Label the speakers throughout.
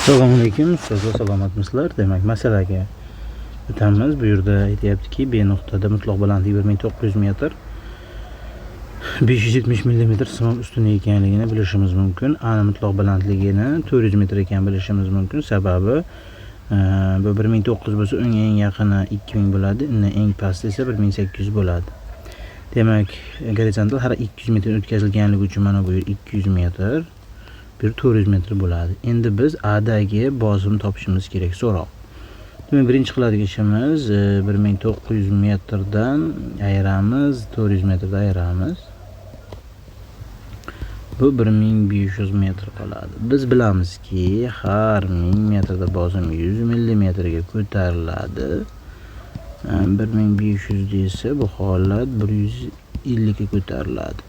Speaker 1: Assalomu alaykum, sizlar salomatmisizlar? Demak, masalaga o'tamiz. Bu yerda aytayaptiki, B nuqtada mutlaq balandlik 1900 metr, 570 mm simon ustuni ekanligini bilishimiz mumkin. Ana mutlaq balandligini 400 metr ekan bilishimiz mumkin. Sababi bu 1900 bo'lsa, unga eng yaqini 2000 bo'ladi, undan eng pasti esa 1800 bo'ladi. Demak, gorizontal har 200 metr o'tkazilganligi uchun mana bu yer 200 metr. 400 metr bo'ladi. Endi biz A dagi bosimni topishimiz kerak, so'roq. Demak, birinchi qiladigan ishimiz 1900 metrdan ayiramiz, 400 metrdan ayiramiz. Bu 1500 metr qoladi. Biz bilamizki, har 1000 metrda bosim 100 mm ga ko'tariladi. 1500 desa, bu holat 150 ga ko'tariladi.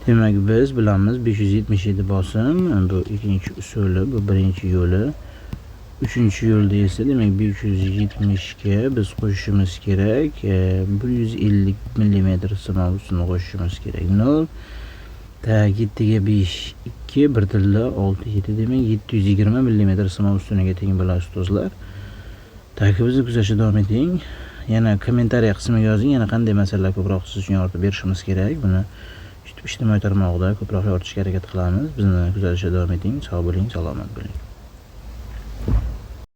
Speaker 1: Demak, biz bilamiz 577 bosim, bu ikkinchi usuli, bu birinchi yo'li. Uchinchi yo'lda esa demak 570 ga biz qo'shishimiz kerak, 150 mm simon ustuni qo'shishimiz kerak. 0 7 ga 5 2 1 tilla 6 7 demak 720 mm simon ustuniga teng bo'ladi ustozlar. Takibimizni kuzatishda davom eting. Yana kommentariy qismiga yozing, yana qanday masalalar ko'proq siz uchun yoritib berishimiz kerak. Buni ijtimoiy tarmoqda ko'proq yoritishga harakat qilamiz. Bizni kuzatishda davom eting. Sog' bo'ling, salomat bo'ling.